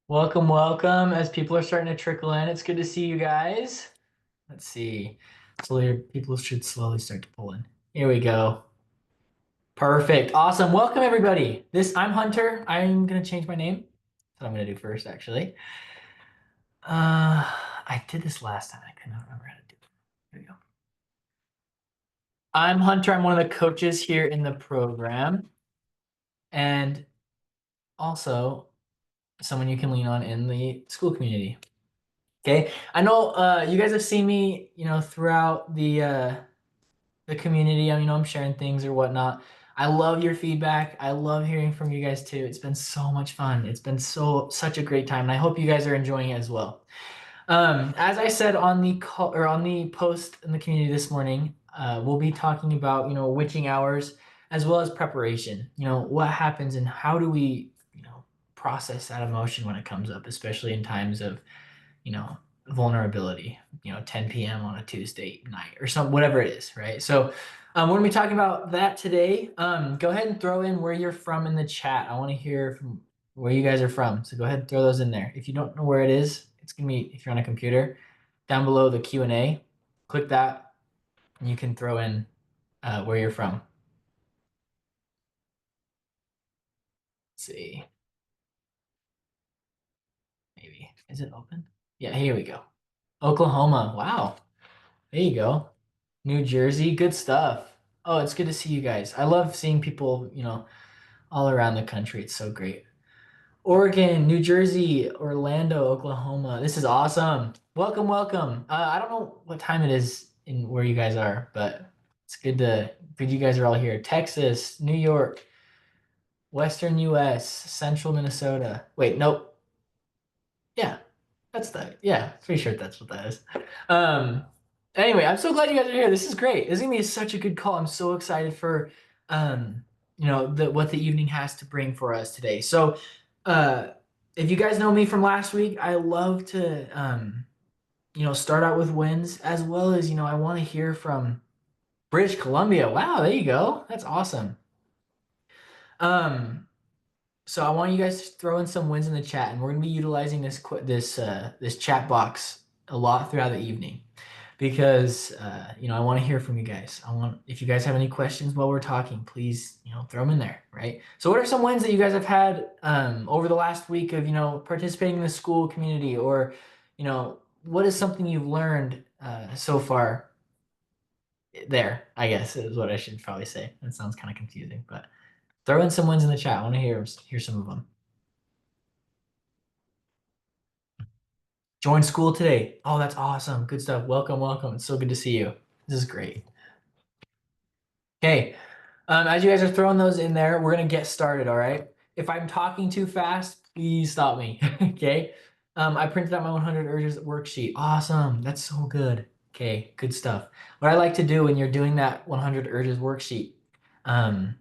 Welcome, welcome. As people are starting to trickle in, it's good to see you guys. Let's see. People should slowly start to pull in. Here we go. Perfect. Awesome. Welcome, everybody. I'm Hunter. I'm going to change my name. That's what I'm going to do first, actually. I did this last time. I couldn't remember how to do it. Here we go. I'm Hunter. I'm one of the coaches here in the program, and also someone you can lean on in the school community. Okay, I know you guys have seen me, throughout the community. I'm sharing things or whatnot. I love your feedback. I love hearing from you guys too. It's been so much fun. It's been such a great time, and I hope you guys are enjoying it as well. As I said on the call or on the post in the community this morning, we'll be talking about witching hours as well as preparation. What happens and how do we process that emotion when it comes up, especially in times of you know, vulnerability, 10 p.m. on a Tuesday night or whatever it is, right? So we're gonna be talking about that today. Go ahead and throw in where you're from in the chat. I want to hear from where you guys are from. So go ahead and throw those in there. If you don't know where it is, it's gonna be, if you're on a computer, down below the Q&A, click that and you can throw in where you're from. Let's see, maybe, is it open? Yeah, here we go. Oklahoma, wow. There you go. New Jersey, good stuff. Oh, it's good to see you guys. I love seeing people, all around the country. It's so great. Oregon, New Jersey, Orlando, Oklahoma. This is awesome. Welcome, welcome. I don't know what time it is in where you guys are, but it's good you guys are all here. Texas, New York, Western US, Central Minnesota. Wait, nope. Yeah, yeah, pretty sure that's what that is. Um, anyway, I'm so glad you guys are here. This is great. This is gonna be such a good call. I'm so excited for um, what the evening has to bring for us today. So, uh, if you guys know me from last week, I love to start out with wins as well as, I want to hear from British Columbia. Wow, there you go. That's awesome. Um, so I want you guys to throw in some wins in the chat, and we're gonna be utilizing this chat box a lot throughout the evening because I want to hear from you guys. If you guys have any questions while we're talking, please throw them in there, right? So what are some wins that you guys have had over the last week of participating in the school community, or what is something you've learned so far there? I guess is what I should probably say. That sounds kind of confusing, but throw in some wins in the chat. I want to hear some of them. Join school today. Oh, that's awesome. Good stuff. Welcome, welcome. It's so good to see you. This is great. Okay. As you guys are throwing those in there, we're gonna get started, all right? If I'm talking too fast, please stop me, okay? I printed out my 100 urges worksheet. Awesome. That's so good. Okay, good stuff. What I like to do when you're doing that 100 urges worksheet, um,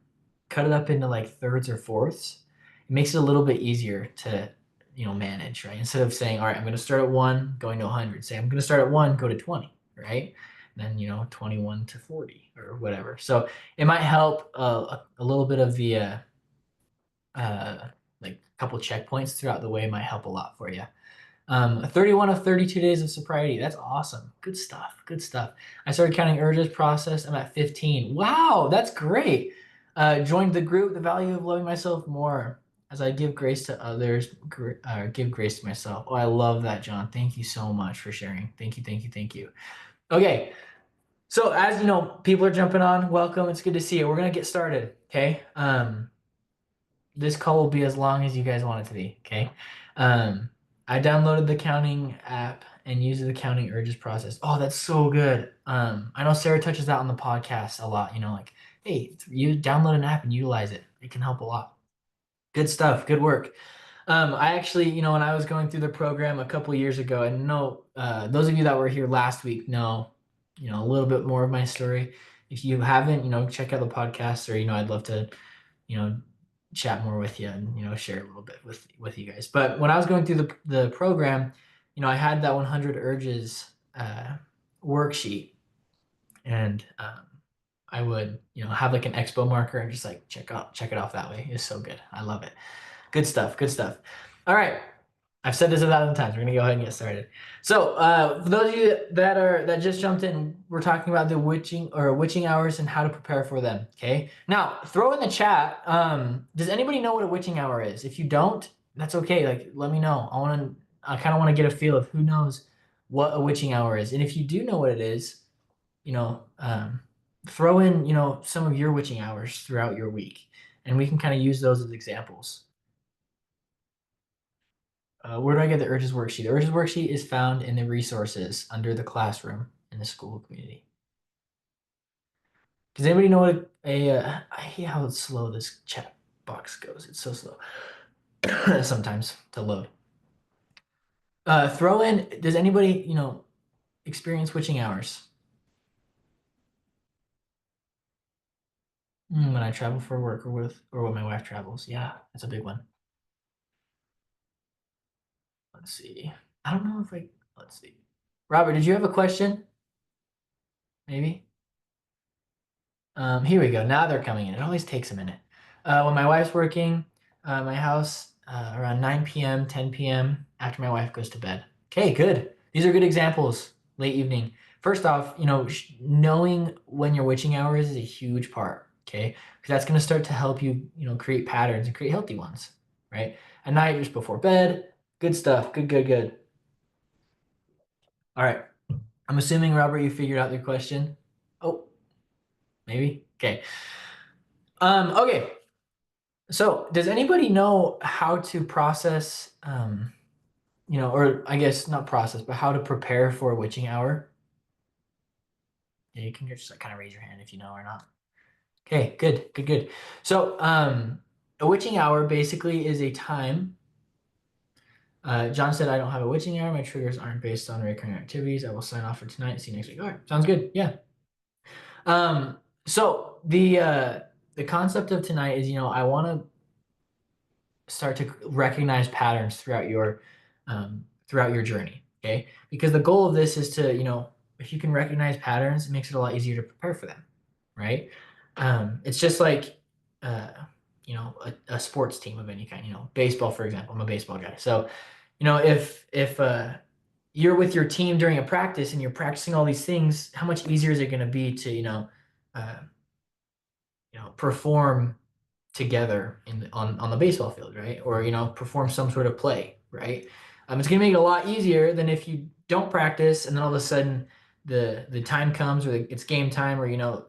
cut it up into like thirds or fourths. It makes it a little bit easier to, manage, right? Instead of saying, all right, I'm going to start at 1, going to 100. Say, I'm going to start at 1, go to 20, right? And then, 21 to 40 or whatever. So it might help a little bit of the, like a couple checkpoints throughout the way might help a lot for you. 31 of 32 days of sobriety. That's awesome. Good stuff. Good stuff. I started counting urges process. I'm at 15. Wow, that's great. Joined the group, the value of loving myself more as I give grace to others, give grace to myself. Oh, I love that, John. Thank you so much for sharing. Thank you, thank you, thank you. Okay. So as you know, people are jumping on. Welcome. It's good to see you. We're gonna get started. Okay. This call will be as long as you guys want it to be. Okay. Um, I downloaded the counting app and used the counting urges process. Oh, that's so good. I know Sarah touches that on the podcast a lot. Like, hey, you download an app and utilize it. It can help a lot. Good stuff. Good work. I actually, when I was going through the program a couple years ago, and know those of you that were here last week know, a little bit more of my story. If you haven't, check out the podcast, or I'd love to, you know, chat more with you and share a little bit with you guys. But when I was going through the program, I had that 100 urges worksheet, and I would have like an expo marker and just like check it off that way. It's so good. I love it. Good stuff. Good stuff. All right. I've said this 1,000 times. We're gonna go ahead and get started. So, for those of you that just jumped in, we're talking about the witching hours and how to prepare for them. Okay. Now, throw in the chat. Does anybody know what a witching hour is? If you don't, that's okay. Like, let me know. I kind of want to get a feel of who knows what a witching hour is, and if you do know what it is, you know, throw in some of your witching hours throughout your week, and we can kind of use those as examples. Where do I get the urges worksheet? The urges worksheet is found in the resources under the classroom in the school community. Does anybody know what I hate how slow this chat box goes. It's so slow sometimes to load. Throw in, does anybody, experience witching hours? When I travel for work or when my wife travels. Yeah, that's a big one. Let's see. I don't know if let's see. Robert, did you have a question? Maybe? Here we go. Now they're coming in. It always takes a minute. When my wife's working, my house around 9 p.m., 10 p.m. after my wife goes to bed. Okay, good. These are good examples. Late evening. First off, knowing when your witching hour is a huge part. Okay, because that's going to start to help you, create patterns and create healthy ones. Right. At night, just before bed. Good stuff. Good, good, good. All right. I'm assuming, Robert, you figured out your question. Oh, maybe. Okay. Okay. So does anybody know how to process, or I guess not process, but how to prepare for a witching hour? Yeah, you can just kind of raise your hand if you know or not. Okay, good, good, good. So a witching hour basically is a time. John said, I don't have a witching hour. My triggers aren't based on recurring activities. I will sign off for tonight. See you next week. All right, sounds good. Yeah. So the concept of tonight is, I want to start to recognize patterns throughout your journey. Okay, because the goal of this is to, if you can recognize patterns, it makes it a lot easier to prepare for them, right? It's just like a sports team of any kind. Baseball, for example. I'm a baseball guy, so if you're with your team during a practice and you're practicing all these things, how much easier is it going to be to uh, perform together on the baseball field, right? Or perform some sort of play, right? It's gonna make it a lot easier than if you don't practice and then all of a sudden the time comes, or it's game time, or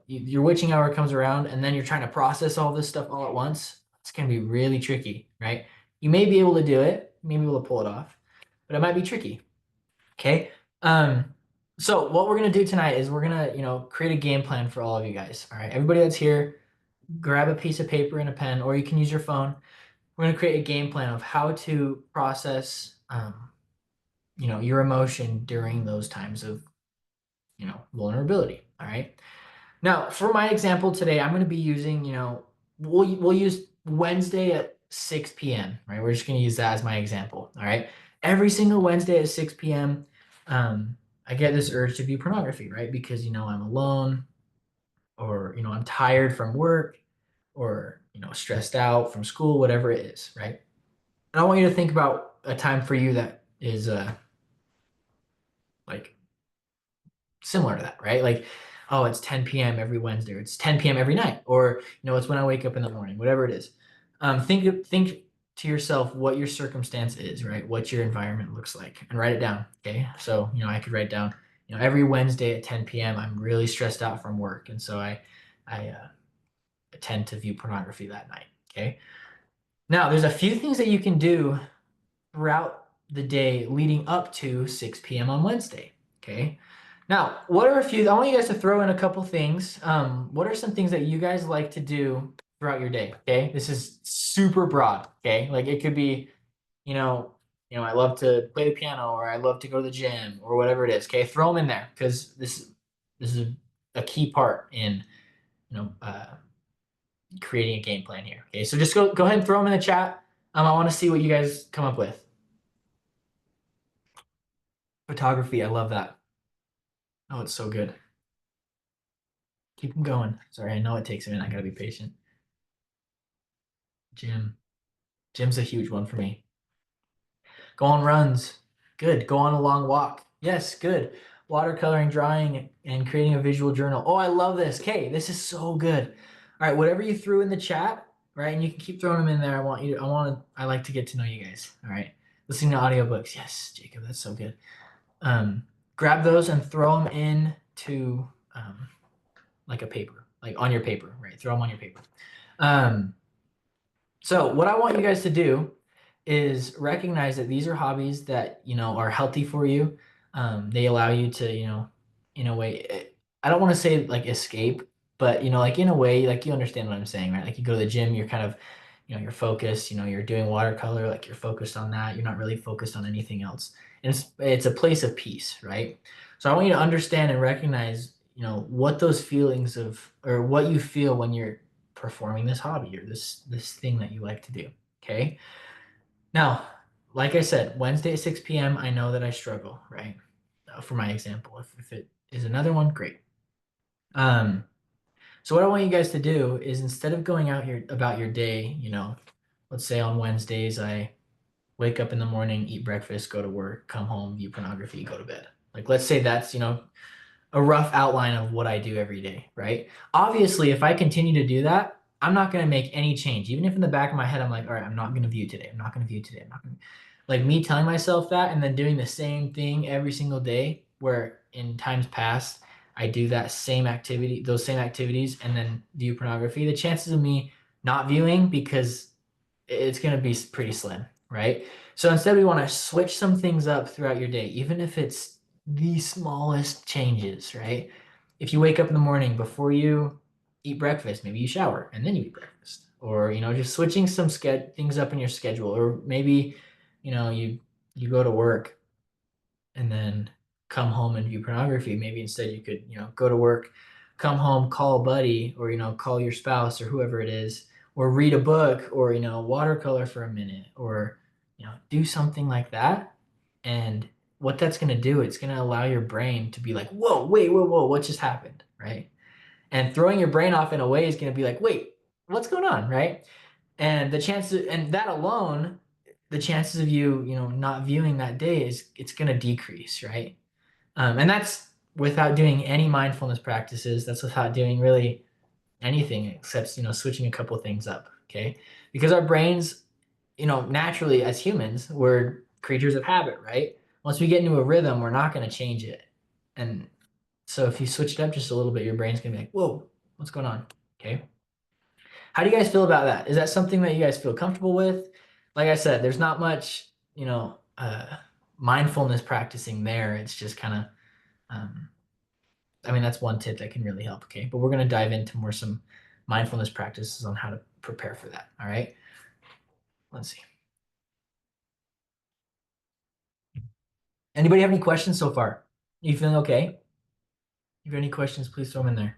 your witching hour comes around and then you're trying to process all this stuff all at once. It's gonna be really tricky, right? You may be able to do it, you may be able to pull it off, but it might be tricky. Okay. So what we're gonna do tonight is we're gonna create a game plan for all of you guys. All right, everybody that's here, grab a piece of paper and a pen, or you can use your phone. We're going to create a game plan of how to process, your emotion during those times of, vulnerability. All right. Now, for my example today, I'm going to be using, we'll use Wednesday at 6 p.m. Right. We're just going to use that as my example. All right. Every single Wednesday at 6 p.m. I get this urge to view pornography, right? Because, I'm alone, or, I'm tired from work, or stressed out from school, whatever it is, right? And I want you to think about a time for you that is like similar to that, right? Like, oh, it's 10 p.m. every Wednesday, or it's 10 p.m. every night, or it's when I wake up in the morning, whatever it is. Think to yourself what your circumstance is, right? What your environment looks like, and write it down. Okay, so I could write down, every Wednesday at 10 p.m. I'm really stressed out from work, and so I tend to view pornography that night. Okay. Now, there's a few things that you can do throughout the day leading up to 6 p.m. on Wednesday. Okay. Now, what are a few? I want you guys to throw in a couple things. What are some things that you guys like to do throughout your day? Okay. This is super broad. Okay. Like it could be, I love to play the piano, or I love to go to the gym, or whatever it is. Okay. Throw them in there, because this is a key part in, you know, uh, creating a game plan here. Okay, so just go ahead and throw them in the chat. I want to see what you guys come up with. Photography, I love that. Oh, it's so good. Keep them going. Sorry, I know it takes a minute. I gotta be patient. Gym. Gym's a huge one for me. Go on runs. Good. Go on a long walk. Yes, good. Watercoloring, drawing, and creating a visual journal. Oh, I love this. Okay, this is so good. All right, whatever you threw in the chat, right? And you can keep throwing them in there. I like to get to know you guys. All right. Listening to audiobooks. Yes, Jacob, that's so good. Grab those and throw them into like a paper, like on your paper, right? Throw them on your paper. So what I want you guys to do is recognize that these are hobbies that, are healthy for you. They allow you to, in a way, I don't want to say like escape, but, like in a way, like you understand what I'm saying, right? Like you go to the gym, you're kind of, you're focused, you're doing watercolor, like you're focused on that. You're not really focused on anything else. And it's a place of peace, right? So I want you to understand and recognize, what those feelings or what you feel when you're performing this hobby or this thing that you like to do. Okay. Now, like I said, Wednesday at 6 p.m., I know that I struggle, right? For my example, if it is another one, great. So what I want you guys to do is instead of going out here about your day, let's say on Wednesdays, I wake up in the morning, eat breakfast, go to work, come home, view pornography, go to bed. Like, let's say that's, a rough outline of what I do every day, right? Obviously, if I continue to do that, I'm not going to make any change. Even if in the back of my head, I'm like, all right, I'm not going to view today. I'm not going to view today. I'm not going to. Like me telling myself that and then doing the same thing every single day, where in times past, I do that same activity, those same activities, and then view pornography, the chances of me not viewing because it's going to be pretty slim, right? So instead, we want to switch some things up throughout your day, even if it's the smallest changes, right? If you wake up in the morning before you eat breakfast, maybe you shower and then you eat breakfast, or just switching some things up in your schedule, or maybe you go to work and then come home and view pornography. Maybe instead you could, go to work, come home, call a buddy, or call your spouse or whoever it is, or read a book, or watercolor for a minute, or do something like that. And what that's going to do, it's going to allow your brain to be like, whoa, wait, whoa, what just happened, right? And throwing your brain off in a way is going to be like, wait, what's going on, right? And that alone, the chances of you, not viewing that day it's going to decrease, right? And that's without doing any mindfulness practices. That's without doing really anything except, switching a couple things up. Okay. Because our brains, naturally as humans, we're creatures of habit, right? Once we get into a rhythm, we're not going to change it. And so if you switch it up just a little bit, your brain's going to be like, whoa, what's going on? Okay. How do you guys feel about that? Is that something that you guys feel comfortable with? Like I said, there's not much, mindfulness practicing there. It's just kind of, that's one tip that can really help. Okay. But we're going to dive into some mindfulness practices on how to prepare for that. All right. Let's see. Anybody have any questions so far? You feeling okay? If you have any questions, please throw them in there.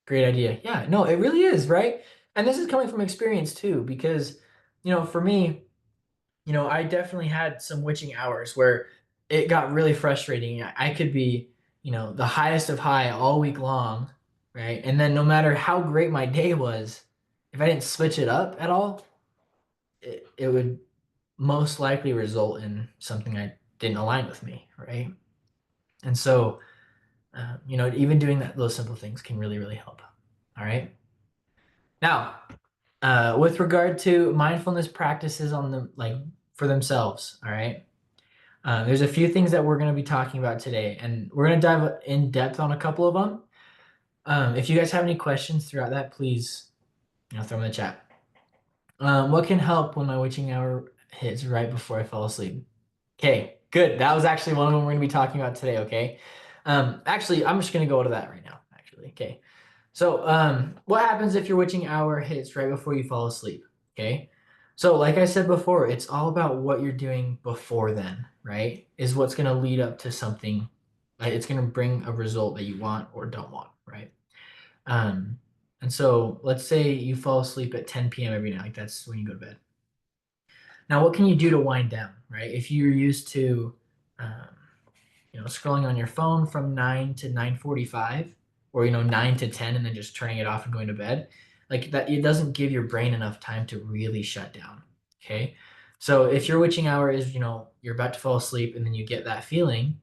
Great idea. Yeah, no, it really is, right? And this is coming from experience too, because, for me, I definitely had some witching hours where it got really frustrating. I could be, the highest of high all week long, right? And then no matter how great my day was, if I didn't switch it up at all, it would most likely result in something that didn't align with me, right? And so, even doing those simple things can really, really help. All right. Now, with regard to mindfulness practices on the for themselves, all right. There's a few things that we're going to be talking about today, and we're going to dive in depth on a couple of them. If you guys have any questions throughout that, please, throw them in the chat. What can help when my witching hour hits right before I fall asleep? Okay, good. That was actually one of them we're going to be talking about today. Okay. Actually, I'm just going to go to that right now. Actually, okay. So, what happens if your witching hour hits right before you fall asleep? Okay. So, like I said before, it's all about what you're doing before then, right? Is what's going to lead up to something. It's going to bring a result that you want or don't want, right? Um, and so, let's say you fall asleep at 10 p.m. every night. Like that's when you go to bed. Now, what can you do to wind down, right? If you're used to, um, scrolling on your phone from 9 to 9:45, or 9 to 10 and then just turning it off and going to bed, like that, it doesn't give your brain enough time to really shut down. Okay. So if your witching hour is, you're about to fall asleep and then you get that feeling,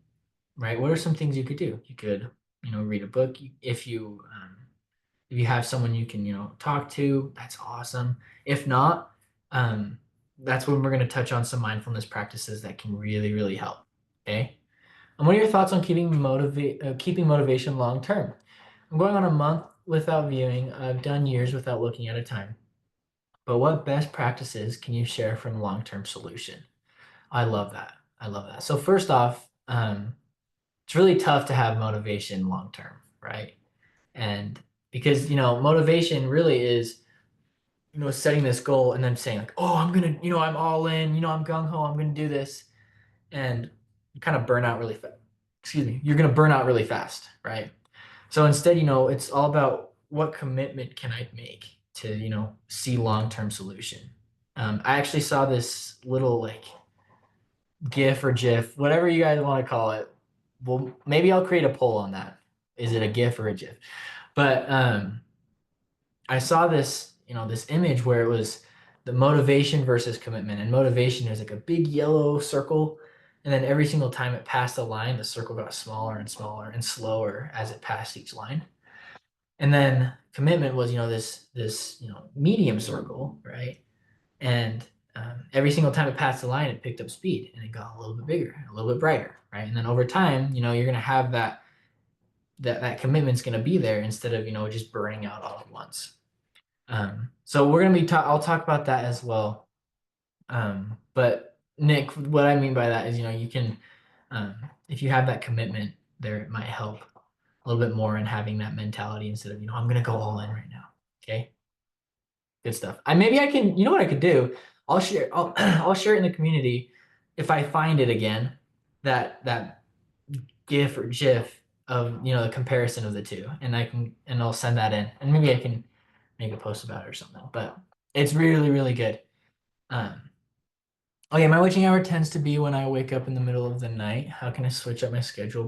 right? What are some things you could do? You could, read a book. If you have someone you can, talk to, that's awesome. If not, um, that's when we're going to touch on some mindfulness practices that can really, really help. Okay. And what are your thoughts on keeping motivation long term? I'm going on a month without viewing. I've done years without looking at a time. But what best practices can you share from long term solution? I love that. I love that. So first off, it's really tough to have motivation long term, right? And because motivation really is setting this goal and then saying like, oh, I'm gonna, I'm all in, I'm gung ho, I'm gonna do this, and you kind of burn out really fast. Excuse me, you're gonna burn out really fast, right? So instead, it's all about what commitment can I make to see long term solution. I actually saw this little like GIF or GIF, whatever you guys want to call it. Well, maybe I'll create a poll on that. Is it a GIF or a GIF? But I saw this, this image where it was the motivation versus commitment. And motivation is like a big yellow circle. And then every single time it passed the line, the circle got smaller and smaller and slower as it passed each line. And then commitment was, this, medium circle, right? And every single time it passed the line, it picked up speed and it got a little bit bigger, a little bit brighter, right? And then over time, you're going to have that commitment's going to be there instead of, just burning out all at once. So we're going to I'll talk about that as well. But Nick, what I mean by that is, you can, if you have that commitment there, it might help a little bit more in having that mentality instead of, I'm going to go all in right now. Okay. Good stuff. Maybe I can, what I could do? I'll share it in the community if I find it again, that GIF or GIF of, the comparison of the two. And I'll send that in and maybe I can make a post about it or something, but it's really, really good. Um, okay, my witching hour tends to be when I wake up in the middle of the night. How can I switch up my schedule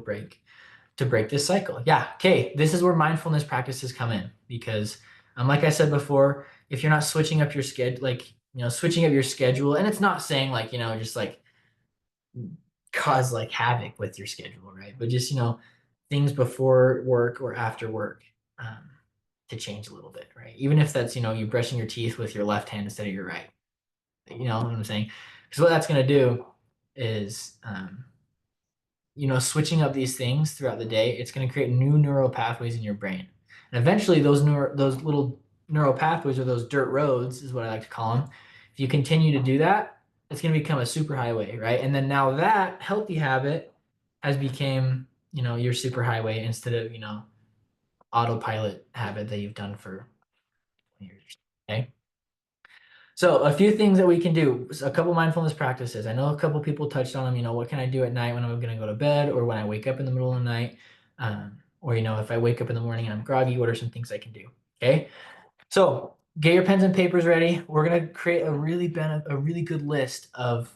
to break this cycle? Yeah, okay, this is where mindfulness practices come in because, like I said before, if you're not switching up your schedule, like, switching up your schedule, and it's not saying like, just like cause like havoc with your schedule, right? But just, things before work or after work to change a little bit, right? Even if that's, you brushing your teeth with your left hand instead of your right. You know what I'm saying? Because what that's going to do is, switching up these things throughout the day, it's going to create new neural pathways in your brain. And eventually those little neural pathways or those dirt roads is what I like to call them. If you continue to do that, it's going to become a super highway, right? And then now that healthy habit has became, your super highway instead of, autopilot habit that you've done for years. Okay. So a few things that we can do, a couple mindfulness practices. I know a couple people touched on them. What can I do at night when I'm going to go to bed or when I wake up in the middle of the night? Or, if I wake up in the morning and I'm groggy, what are some things I can do? Okay. So get your pens and papers ready. We're going to create a really good list of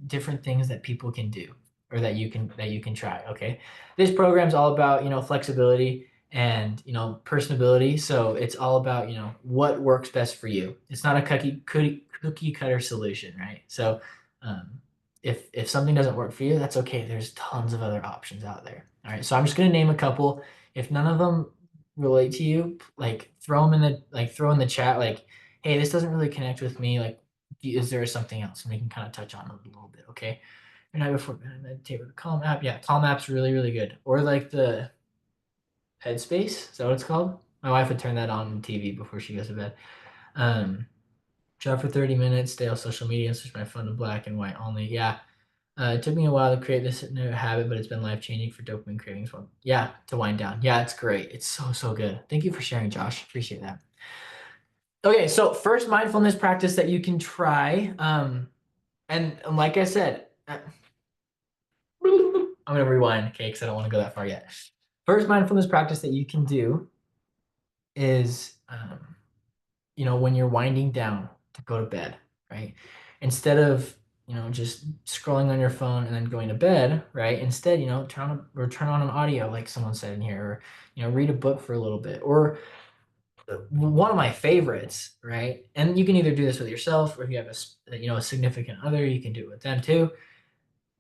different things that people can do or that you can try. Okay. This program's all about, flexibility and, personability. So it's all about, what works best for you. It's not a cookie cutter solution, right? So um, if something doesn't work for you, that's okay. There's tons of other options out there. All right. So I'm just going to name a couple. If none of them relate to you, like throw in the chat, like, hey, this doesn't really connect with me. Like, is there something else? And we can kind of touch on it a little bit. Okay. Your night before bed, meditate with a Calm app. Yeah, Calm app's really, really good. Or like the Headspace. Is that what it's called? My wife would turn that on TV before she goes to bed. Jog for 30 minutes, stay off social media, and switch my phone to black and white only. Yeah. It took me a while to create this new habit, but it's been life changing for dopamine cravings. Well, yeah, to wind down. Yeah, it's great. It's so, so good. Thank you for sharing, Josh. Appreciate that. Okay, so first mindfulness practice that you can try. And like I said, I'm going to rewind, okay, because I don't want to go that far yet. First mindfulness practice that you can do is, when you're winding down to go to bed, right? Instead of, just scrolling on your phone and then going to bed, right? Instead, turn on an audio, like someone said in here, or, read a book for a little bit, or one of my favorites, right? And you can either do this with yourself, or if you have a significant other, you can do it with them too.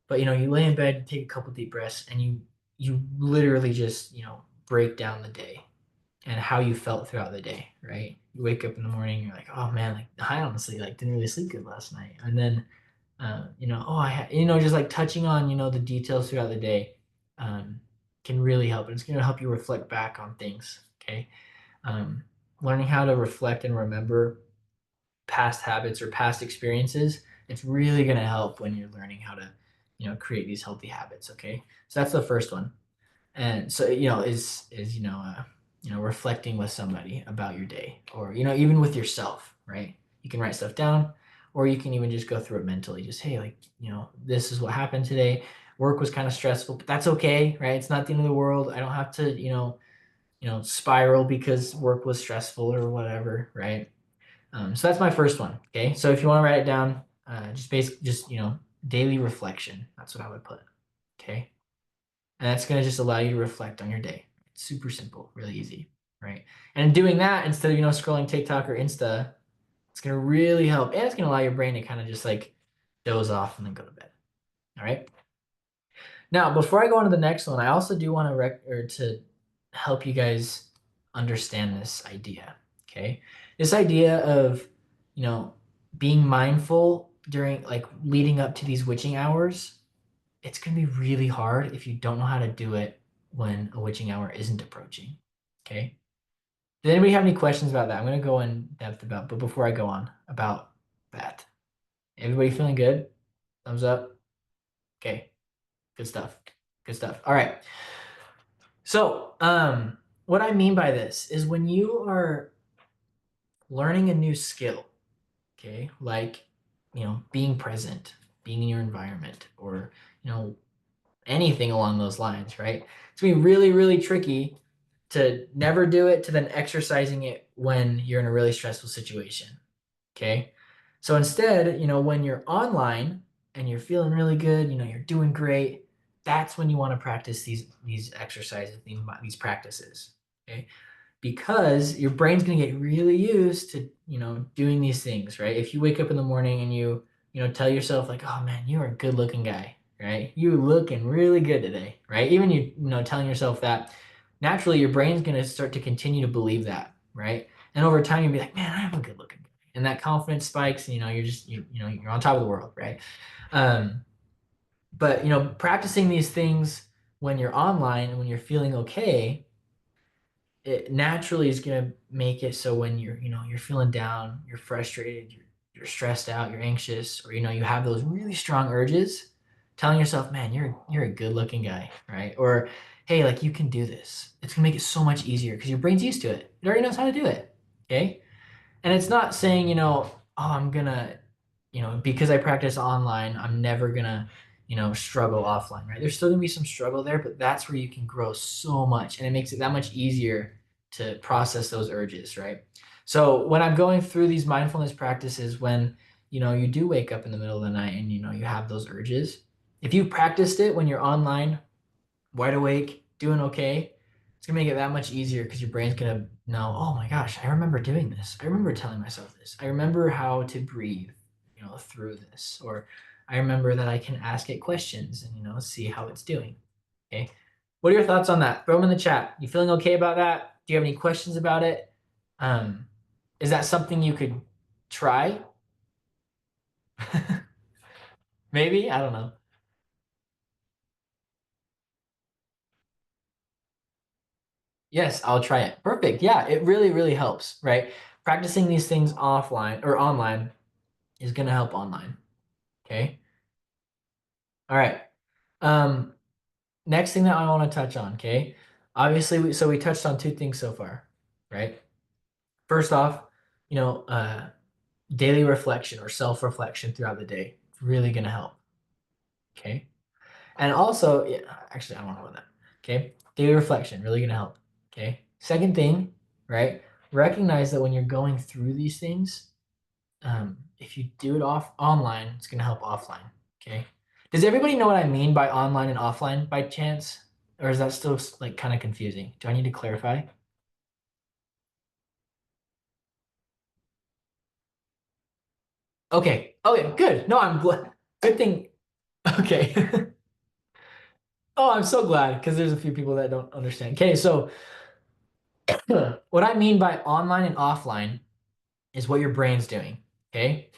But you lay in bed, take a couple deep breaths, and you literally just break down the day and how you felt throughout the day, right? You wake up in the morning, you're like, oh man, like I honestly like didn't really sleep good last night, and then oh just like touching on the details throughout the day um, can really help, and it's going to help you reflect back on things. Okay, um, learning how to reflect and remember past habits or past experiences, it's really going to help when you're learning how to create these healthy habits. Okay, so that's the first one. And so is reflecting with somebody about your day, or even with yourself, right? You can write stuff down, or you can even just go through it mentally, just, hey, like, this is what happened today. Work was kind of stressful, but that's okay, right? It's not the end of the world. I don't have to spiral because work was stressful or whatever, right? So that's my first one. Okay, so if you want to write it down, just basically just daily reflection, that's what I would put. Okay, and that's going to just allow you to reflect on your day. It's super simple, really easy, right? And doing that instead of scrolling TikTok or Insta, it's going to really help, and it's going to allow your brain to kind of just like doze off and then go to bed. All right. Now, before I go on to the next one, I also do want to help you guys understand this idea. Okay, this idea of you know being mindful during like leading up to these witching hours, it's going to be really hard if you don't know how to do it when a witching hour isn't approaching. Okay. Does anybody have any questions about that? I'm going to go in depth but before I go on about that, everybody feeling good? Thumbs up. Okay. Good stuff. Good stuff. All right. So, what I mean by this is when you are learning a new skill, okay, like, being present, being in your environment, or, you know, anything along those lines, right? It's gonna be really, really tricky to never do it to then exercising it when you're in a really stressful situation. Okay. So instead, when you're online and you're feeling really good, you're doing great, that's when you want to practice these exercises, these practices. Okay, because your brain's going to get really used to doing these things, right? If you wake up in the morning and you tell yourself like, oh man, you're a good looking guy, right? You looking really good today, right? Even telling yourself that, naturally your brain's going to start to continue to believe that, right? And over time you'll be like, man, I am a good looking guy, and that confidence spikes, and you're just you're on top of the world, right? um but practicing these things when you're online and when you're feeling okay, it naturally is going to make it so when you're feeling down, you're frustrated, you're stressed out, you're anxious, or you have those really strong urges, telling yourself, man, you're a good looking guy, right? Or hey, like, you can do this. It's going to make it so much easier because your brain's used to it. It already knows how to do it. Okay? And it's not saying, oh, I'm gonna, because I practice online, I'm never gonna, struggle offline, right? There's still gonna be some struggle there, but that's where you can grow so much, and it makes it that much easier to process those urges, right? So when I'm going through these mindfulness practices, when you do wake up in the middle of the night and you have those urges, if you practiced it when you're online, wide awake, doing okay, it's gonna make it that much easier because your brain's gonna know, oh my gosh, I remember doing this. I remember telling myself this. I remember how to breathe, through this. Or I remember that I can ask it questions and, see how it's doing. Okay. What are your thoughts on that? Throw them in the chat. You feeling okay about that? Do you have any questions about it? Um, is that something you could try? Maybe? I don't know. Yes, I'll try it. Perfect. Yeah, it really, really helps, right? Practicing these things offline or online is going to help online. Okay. All right. Um, Next thing that I want to touch on. Okay. Obviously, we touched on two things so far, right? First off, you know, uh, daily reflection or self-reflection throughout the day. It's really going to help. Okay. And also, yeah, actually, I don't know about that. Okay. Daily reflection, really going to help. Okay. Second thing, right? Recognize that when you're going through these things, if you do it off online, it's going to help offline. Okay. Does everybody know what I mean by online and offline by chance? Or is that still like kind of confusing? Do I need to clarify? Okay. Okay, good. No, I'm glad. Good thing. Okay. Oh, I'm so glad because there's a few people that don't understand. Okay, so what I mean by online and offline is what your brain's doing. Okay.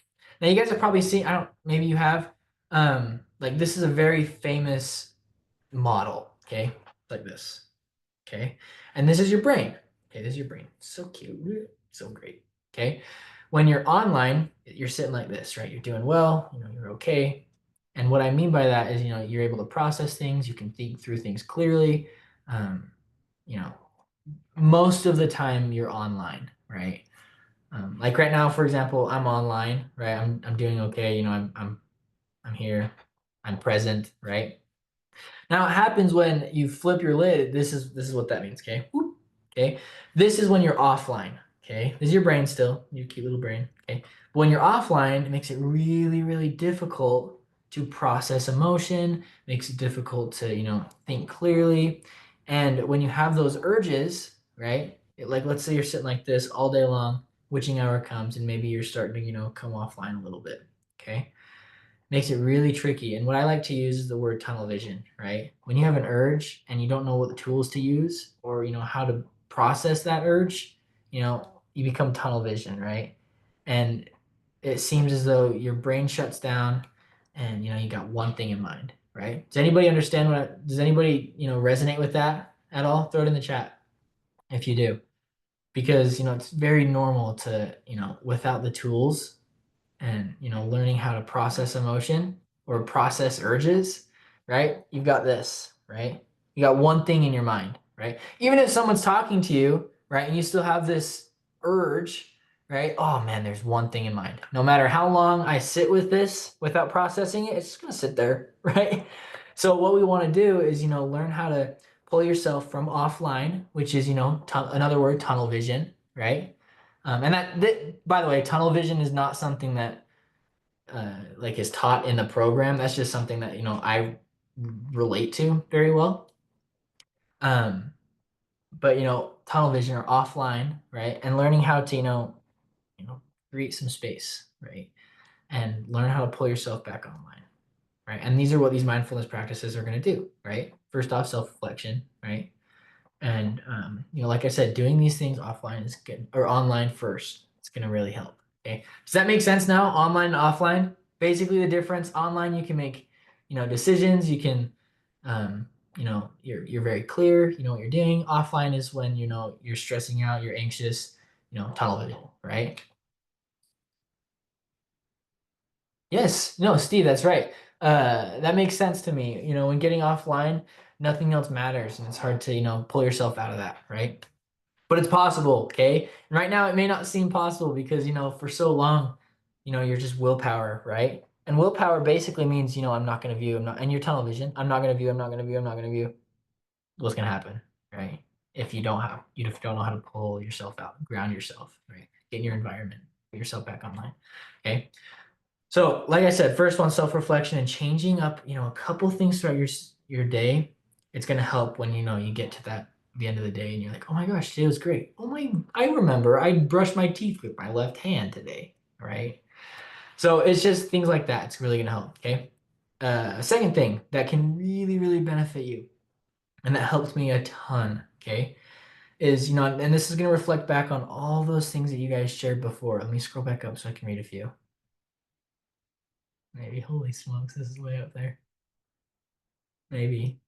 Now you guys have probably seen, I don't, maybe you have, like this is a very famous model. Okay. Like this. Okay. And this is your brain. Okay. This is your brain. So cute. So great. Okay. When you're online, you're sitting like this, right? You're doing well, you're okay. And what I mean by that is, you're able to process things, you can think through things clearly. Um, you know, most of the time you're online, right? Like right now, for example, I'm online, right? I'm doing okay. I'm here. I'm present, right? Now it happens when you flip your lid. This is what that means. Okay. Whoop. Okay. This is when you're offline. Okay. This is your brain still, your cute little brain. Okay. But when you're offline, it makes it really, really difficult to process emotion, makes it difficult to, think clearly. And when you have those urges, right? Like let's say you're sitting like this all day long, witching hour comes, and maybe you're starting to, come offline a little bit. Okay, makes it really tricky. And what I like to use is the word tunnel vision, right? When you have an urge and you don't know what the tools to use or how to process that urge, you become tunnel vision, right? And it seems as though your brain shuts down and you got one thing in mind, right? Does anybody understand does anybody, resonate with that at all? Throw it in the chat if you do. Because, it's very normal to, without the tools and learning how to process emotion or process urges, right? You've got this, right? You got one thing in your mind, right? Even if someone's talking to you, right, and you still have this urge, right? Oh man, there's one thing in mind. No matter how long I sit with this without processing it, it's just gonna sit there, right? So what we want to do is learn how to pull yourself from offline, which is another word, tunnel vision, right? And that, by the way, tunnel vision is not something that like is taught in the program. That's just something that I relate to very well. Um, but tunnel vision or offline, right? And learning how to create some space, right? And learn how to pull yourself back online, right? And these are what these mindfulness practices are going to do, right? First off, self reflection, right? And like I said, doing these things offline is good, or online first. It's gonna really help. Okay. Does that make sense now? Online and offline? Basically the difference. Online you can make, decisions, you can you're very clear, you know what you're doing. Offline is when you're stressing out, you're anxious, tunnel vision, right? Yes, no, Steve, that's right. That makes sense to me. When getting offline, nothing else matters, and it's hard to, pull yourself out of that, right? But it's possible, okay? And right now it may not seem possible because, for so long, you're just willpower, right? And willpower basically means, I'm not going to view, I'm not, and your tunnel vision, I'm not going to view, I'm not going to view, I'm not going to view. What's going to happen, right? If you don't know how to pull yourself out, ground yourself, right? Get in your environment, put yourself back online, okay? So, like I said, first one, self-reflection and changing up, a couple things throughout your day. It's gonna help when you get to the end of the day and you're like, oh my gosh, today was great. Oh my, I remember I brushed my teeth with my left hand today, right? So it's just things like that. It's really gonna help. Okay. A second thing that can really, really benefit you, and that helps me a ton. Okay, is and this is gonna reflect back on all those things that you guys shared before. Let me scroll back up so I can read a few. Maybe. Holy smokes, this is way up there. Maybe.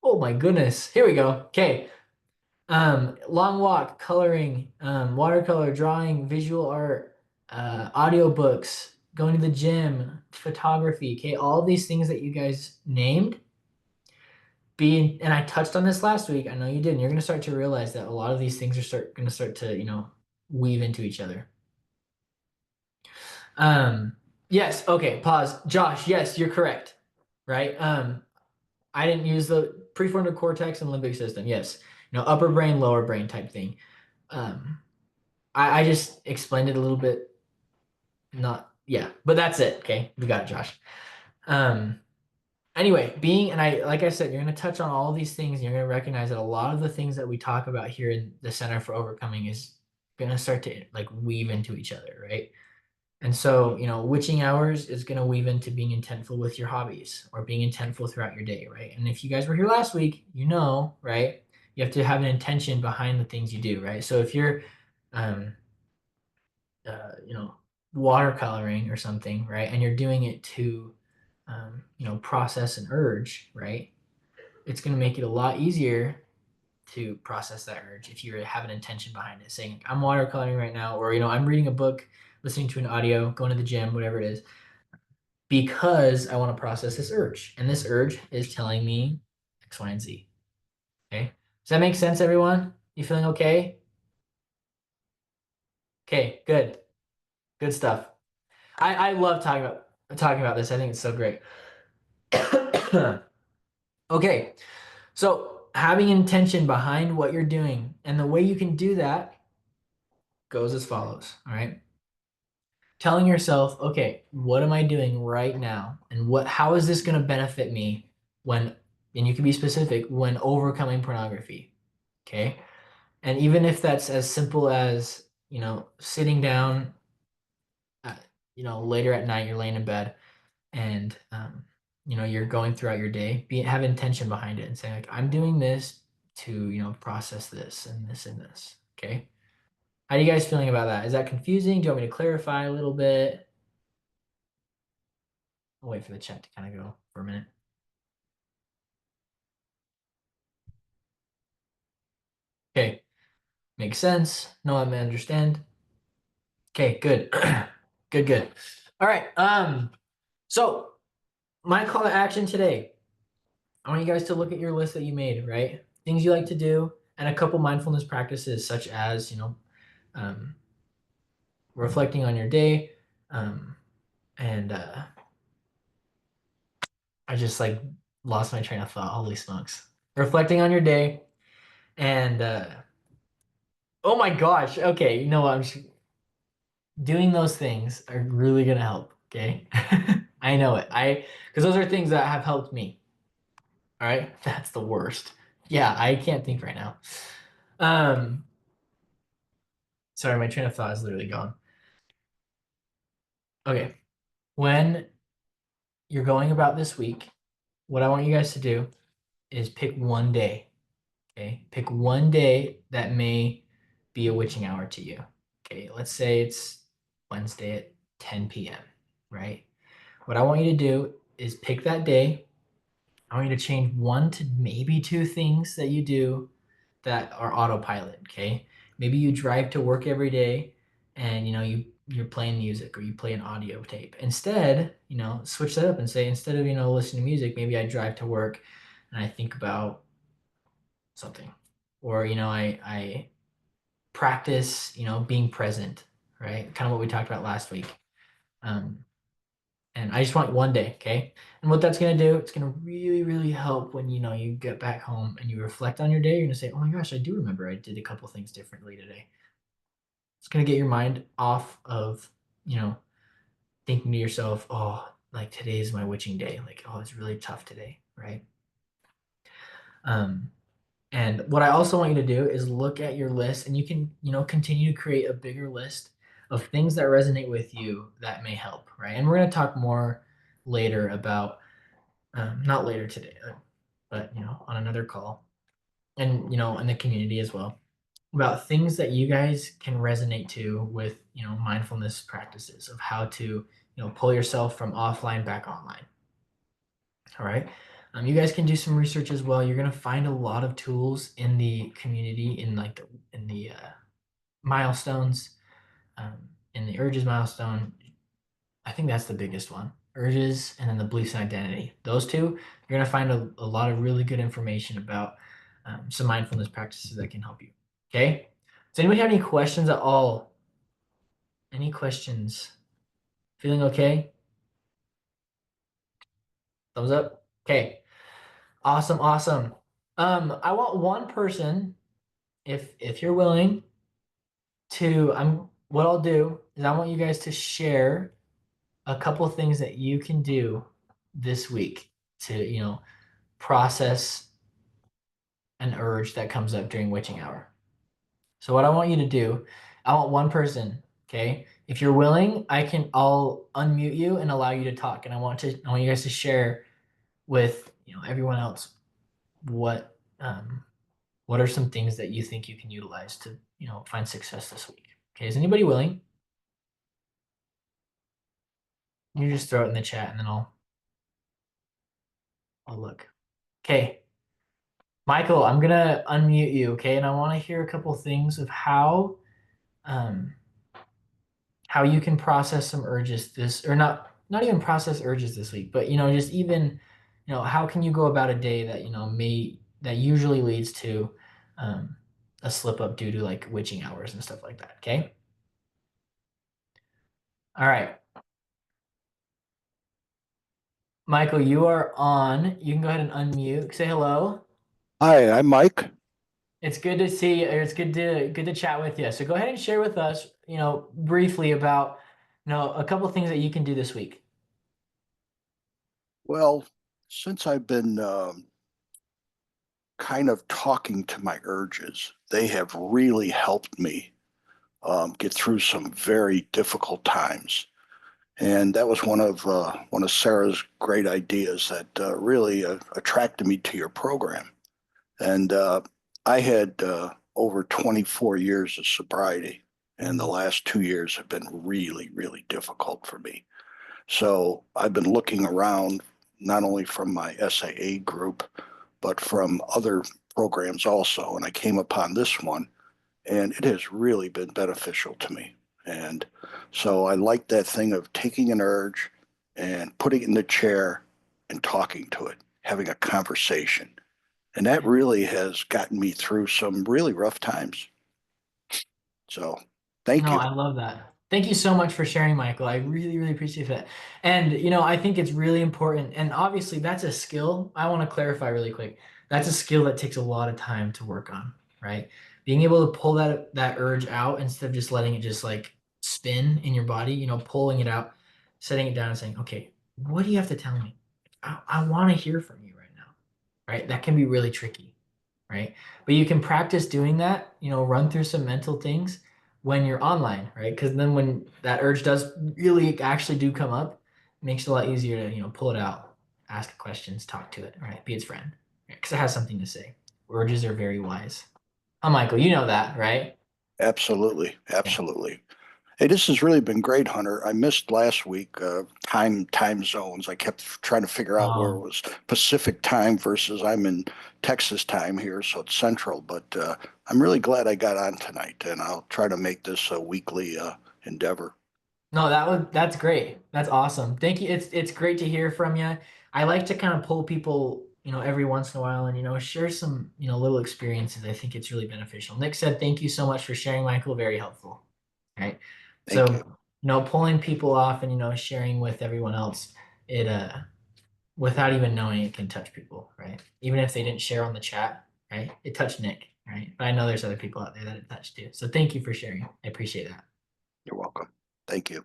Oh my goodness. Here we go. Okay. Long walk, coloring, watercolor, drawing, visual art, audiobooks, going to the gym, photography. Okay, all these things that you guys named. And I touched on this last week. I know you did. And you're gonna start to realize that a lot of these things are gonna start to weave into each other. Yes. Okay. Pause. Josh. Yes, you're correct. Right. I didn't use the prefrontal cortex and limbic system. Yes, upper brain, lower brain type thing. Um, I just explained it a little bit. Not yeah, but that's it. Okay, we got it, Josh. Um, anyway, and I like I said, you're gonna touch on all these things. And you're gonna recognize that a lot of the things that we talk about here in the Center for Overcoming is gonna start to like weave into each other, right? And so, witching hours is going to weave into being intentful with your hobbies or being intentful throughout your day, right? And if you guys were here last week, right? You have to have an intention behind the things you do, right? So if you're, um, you know, watercoloring or something, right? And you're doing it to, process an urge, right? It's going to make it a lot easier to process that urge if you have an intention behind it, saying, I'm watercoloring right now, or, I'm reading a book, listening to an audio, going to the gym, whatever it is, because I want to process this urge. And this urge is telling me X, Y, and Z. Okay. Does that make sense, everyone? You feeling okay? Okay, good. Good stuff. I love talking about this. I think it's so great. Okay. So having intention behind what you're doing, and the way you can do that goes as follows. All right. Telling yourself, okay, what am I doing right now? And how is this going to benefit me when, and you can be specific, when overcoming pornography. Okay. And even if that's as simple as, sitting down, later at night, you're laying in bed and, you're going throughout your day, have intention behind it and saying, like, I'm doing this to, process this and this and this. Okay. How are you guys feeling about that? Is that confusing? Do you want me to clarify a little bit? I'll wait for the chat to kind of go for a minute. Okay. Makes sense. No, I understand. Okay, good. Good, good. All right. So my call to action today, I want you guys to look at your list that you made, right? Things you like to do, and a couple mindfulness practices, such as, um, reflecting on your day. And I just like lost my train of thought. Holy smokes. Reflecting on your day. And oh my gosh. Okay. You know what? Doing those things are really going to help. Okay. I know it. Because those are things that have helped me. All right. That's the worst. Yeah. I can't think right now. Um, Sorry, my train of thought is literally gone. Okay. When you're going about this week, what I want you guys to do is pick one day. Okay. Pick one day that may be a witching hour to you. Okay. Let's say it's Wednesday at 10 p.m., right? What I want you to do is pick that day. I want you to change one to maybe two things that you do that are autopilot. Okay. Maybe you drive to work every day and you're playing music or you play an audio tape. Instead, switch that up and say, instead of listening to music, maybe I drive to work and I think about something. Or I practice being present, right? Kind of what we talked about last week. um, and I just want one day, okay? And what that's gonna do, it's gonna really, really help when you get back home and you reflect on your day. You're gonna say, oh my gosh, I do remember I did a couple things differently today. It's gonna get your mind off of thinking to yourself, oh, like today is my witching day, like, oh, it's really tough today, right? um and what I also want you to do is look at your list, and you can continue to create a bigger list of things that resonate with you that may help, right? And we're going to talk more later about, not later today, but on another call, and in the community as well, about things that you guys can resonate to with mindfulness practices of how to pull yourself from offline back online. All right. You guys can do some research as well. You're gonna find a lot of tools in the community, in the milestones, in the urges milestone. I think that's the biggest one. Urges, and then the beliefs and identity. Those two, you're gonna find a lot of really good information about some mindfulness practices that can help you. Okay. Does anybody have any questions at all? Any questions? Feeling okay? Thumbs up. Okay. Awesome. Awesome. I want one person, if you're willing to, what I'll do is I want you guys to share a couple of things that you can do this week to process an urge that comes up during witching hour. So what I want you to do, I want one person, okay? If you're willing, I'll unmute you and allow you to talk. And I want you guys to share with everyone else what what are some things that you think you can utilize to find success this week. Okay, is anybody willing? You just throw it in the chat and then I'll look. Okay, Michael, I'm gonna unmute you. Okay, and I want to hear a couple things of um, how you can process some urges this, or not even process urges this week, but just even how can you go about a day that that usually leads to um, a slip up due to like witching hours and stuff like that. Okay. All right, Michael, you are on. You can go ahead and unmute. Say hello. Hi, I'm Mike. It's good to see you. It's good to chat with you. So go ahead and share with us, briefly about, a couple of things that you can do this week. Well, since I've been kind of talking to my urges, they have really helped me get through some very difficult times. And that was one of Sarah's great ideas that really attracted me to your program. And I had over 24 years of sobriety, and the Mhm. last 2 years have been really, really difficult for me. So I've been looking around not only from my SAA group, but from other programs also. And I came upon this one, and it has really been beneficial to me. And so I like that thing of taking an urge and putting it in the chair and talking to it, having a conversation. And that really has gotten me through some really rough times. So thank No, you. I love that. Thank you so much for sharing, Michael. I really, really appreciate that. And, I think it's really important. And obviously, that's a skill. I want to clarify really quick. That's a skill that takes a lot of time to work on, right? Being able to pull that urge out instead of just letting it just like spin in your body, pulling it out, setting it down and saying, okay, what do you have to tell me? I want to hear from you right now, right? That can be really tricky, right? But you can practice doing that, run through some mental things when you're online, right? Because then when that urge does really actually do come up, it makes it a lot easier to, pull it out, ask questions, talk to it, right? Be its friend, because it has something to say. Urges are very wise. Oh, Michael, you know that, right? Absolutely. Yeah. Absolutely. Hey, this has really been great, Hunter. I missed last week time zones. I kept trying to figure out where it Um, was Pacific time versus I'm in Texas time here, so it's Central. But I'm really glad I got on tonight, and I'll try to make this a weekly endeavor. No, that's great. That's awesome. Thank you. It's great to hear from you. I like to kind of pull people, every once in a while and share some, little experiences. I think it's really beneficial. Nick said, "Thank you so much for sharing, Michael. Very helpful." Right. Thank you. So, pulling people off and sharing with everyone else, it without even knowing it can touch people, right? Even if they didn't share on the chat, right? It touched Nick, right? But I know there's other people out there that it touched too. So thank you for sharing. I appreciate that. You're welcome. Thank you.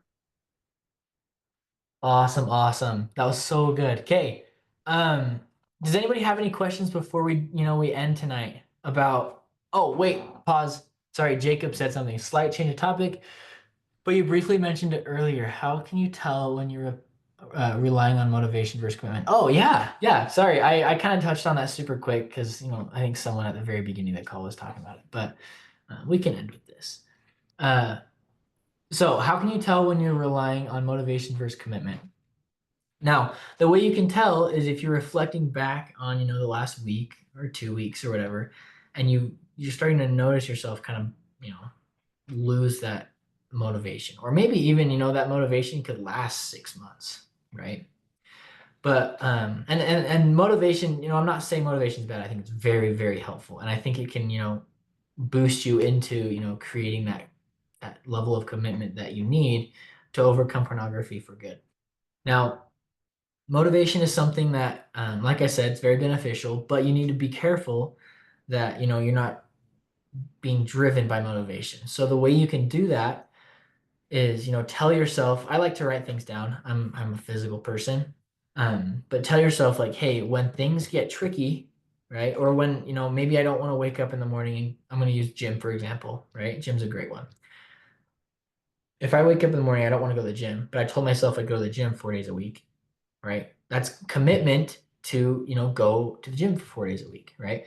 Awesome, awesome. That was so good. Okay. Um, does anybody have any questions before we end tonight about oh wait, pause. Sorry, Jacob said something. Slight change of topic, but you briefly mentioned it earlier. How can you tell when you're relying on motivation versus commitment? Oh yeah, yeah. Sorry, I kind of touched on that super quick because I think someone at the very beginning of the call was talking about it, but we can end with this. Uh, so how can you tell when you're relying on motivation versus commitment? Now, the way you can tell is if you're reflecting back on, the last week or 2 weeks or whatever, and you're starting to notice yourself kind of, lose that motivation. Or maybe even, that motivation could last 6 months, right? But and motivation, I'm not saying motivation is bad. I think it's very, very helpful. And I think it can, boost you into, creating that level of commitment that you need to overcome pornography for good. Now, motivation is something that, like I said, it's very beneficial, but you need to be careful that you're not being driven by motivation. So the way you can do that is tell yourself. I like to write things down. I'm a physical person, but tell yourself like, hey, when things get tricky, right, or when maybe I don't want to wake up in the morning. I'm going to use gym for example, right? Gym's a great one. if I wake up in the morning, I don't want to go to the gym, but I told myself I'd go to the gym 4 days a week, right? That's commitment to, go to the gym for 4 days a week, right?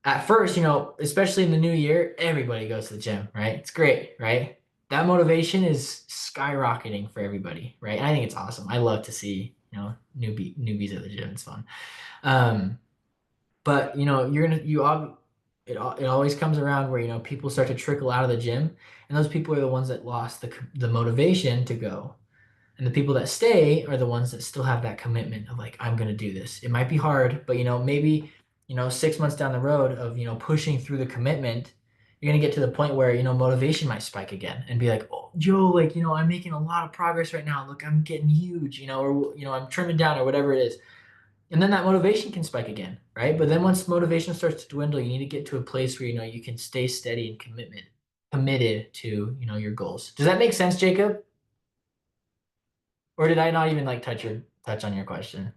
At first, especially in the new year, everybody goes to the gym, right? It's great, right? That motivation is skyrocketing for everybody, right? And I think it's awesome. I love to see, newbies at the gym. It's fun. Um, but you're gonna you ob- it always comes around where people start to trickle out of the gym, and those people are the ones that lost the motivation to go, and the people that stay are the ones that still have that commitment of like, I'm going to do this. It might be hard, but maybe, 6 months down the road of, pushing through the commitment, you're going to get to the point where, motivation might spike again and be like, oh, Joe, like, I'm making a lot of progress right now. Look, I'm getting huge, or, I'm trimming down or whatever it is. And then that motivation can spike again, right? But then once motivation starts to dwindle, you need to get to a place where, you can stay steady and committed to, your goals. Does that make sense, Jacob? Or did I not even like touch on your question?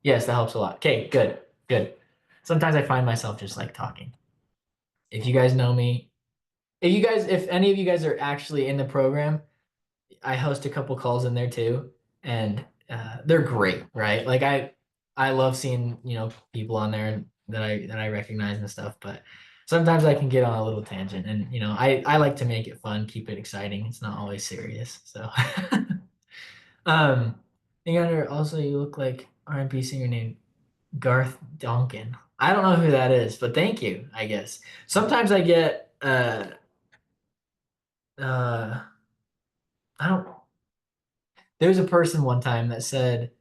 Yes, that helps a lot. Okay, good, good. Sometimes I find myself just like talking. If you guys know me, if any of you guys are actually in the program, I host a couple calls in there too, and they're great, right? Like I love seeing people on there that I recognize and stuff, but sometimes I can get on a little tangent, and I like to make it fun, keep it exciting. It's not always serious, so. Um, and under also you look like R&B singer named Garth Donkin. I don't know who that is, but thank you, I guess. Sometimes I get uh I don't there was a person one time that said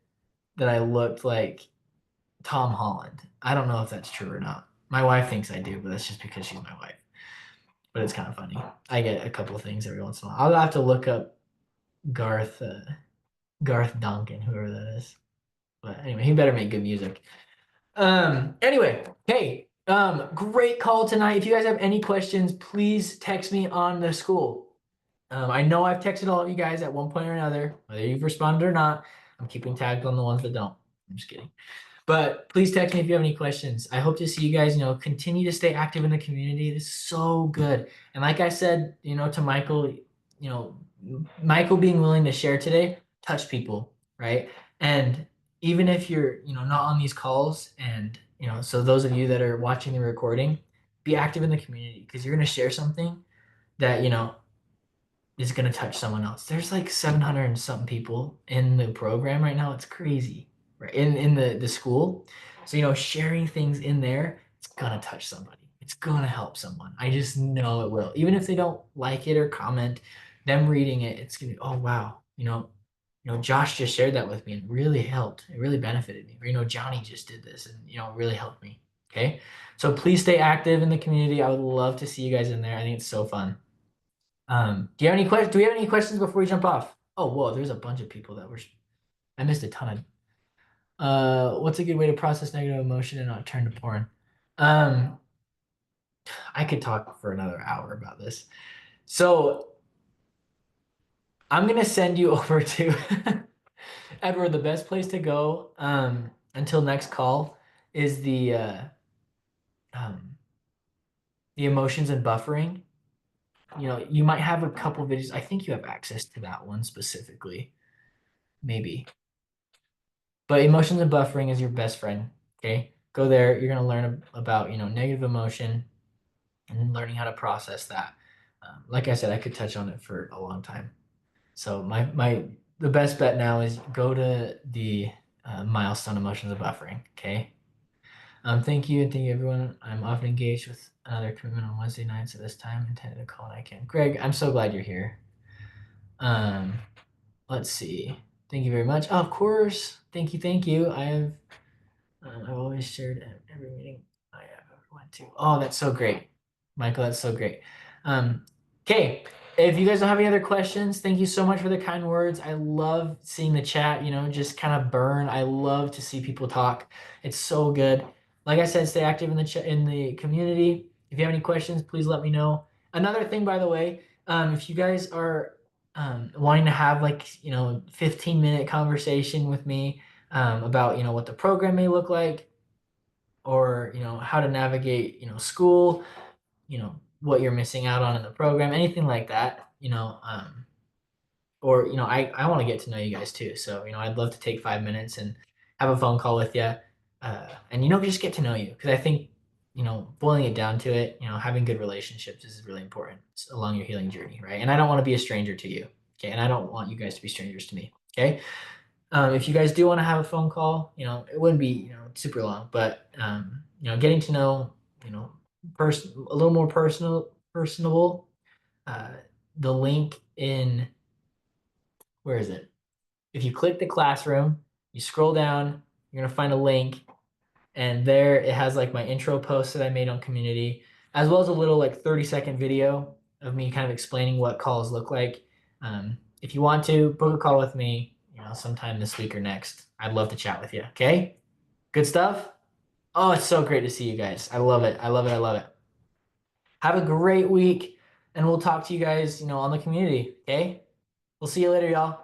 that I looked like Tom Holland. I don't know if that's true or not. My wife thinks I do, but that's just because she's my wife. But it's kind of funny. I get a couple of things every once in a while. I'll have to look up Garth Garth Donkin, whoever that is. But anyway, he better make good music. Anyway, hey, great call tonight. If you guys have any questions, please text me on the school. I know I've texted all of you guys at one point or another, whether you've responded or not. I'm keeping tabs on the ones that don't. I'm just kidding. But please text me if you have any questions. I hope to see you guys, continue to stay active in the community. It is so good. And like I said, to Michael, Michael being willing to share today, touch people, right? And even if you're, not on these calls and, so those of you that are watching the recording, be active in the community because you're going to share something that, is going to touch someone else. There's like 700 and something people in the program right now. It's crazy, right? In the school. So, sharing things in there, it's going to touch somebody. It's going to help someone. I just know it will. Even if they don't like it or comment, them reading it, it's going to be, oh, wow. Josh just shared that with me and it really helped. It really benefited me. Or, Johnny just did this and, it really helped me. Okay. So please stay active in the community. I would love to see you guys in there. I think it's so fun. Do you have any questions? Do we have any questions before we jump off? Oh, whoa, there's a bunch of people that were. I missed a ton of. What's a good way to process negative emotion and not turn to porn? Um, I could talk for another hour about this. So I'm gonna send you over to Edward. The best place to go until next call is um, the emotions and buffering. You might have a couple videos. I think you have access to that one specifically, maybe. But emotions and buffering is your best friend. Okay. Go there. You're going to learn about, negative emotion and learning how to process that. Like I said, I could touch on it for a long time. So the best bet now is go to the milestone emotions and buffering. Okay. Thank you. And thank you everyone. I'm often engaged with another commitment on Wednesday nights at this time. Intended to call when I can. Greg, I'm so glad you're here. Um, let's see. Thank you very much. Oh, of course. Thank you. Thank you. I've always shared at every meeting I ever went to. Oh, that's so great, Michael. That's so great. Okay, if you guys don't have any other questions, thank you so much for the kind words. I love seeing the chat, just kind of burn. I love to see people talk. It's so good. Like I said, stay active in the in the community. If you have any questions, please let me know. Another thing, by the way, if you guys are wanting to have like 15-minute conversation with me about what the program may look like or how to navigate school, what you're missing out on in the program, anything like that, or I want to get to know you guys too. So I'd love to take 5 minutes and have a phone call with you, and just get to know you, because I think boiling it down to it, having good relationships is really important along your healing journey, right? And I don't want to be a stranger to you, okay? And I don't want you guys to be strangers to me, okay? If you guys do want to have a phone call, it wouldn't be super long, but getting to know a little more personable. Uh, the link in where is it? If you click the classroom, you scroll down, you're gonna find a link, and there it has like my intro post that I made on community, as well as a little like 30-second video of me kind of explaining what calls look like. If you want to book a call with me, sometime this week or next, I'd love to chat with you. Okay, good stuff. Oh, it's so great to see you guys. I love it. I love it. I love it. Have a great week, and we'll talk to you guys, on the community. Okay, we'll see you later, y'all.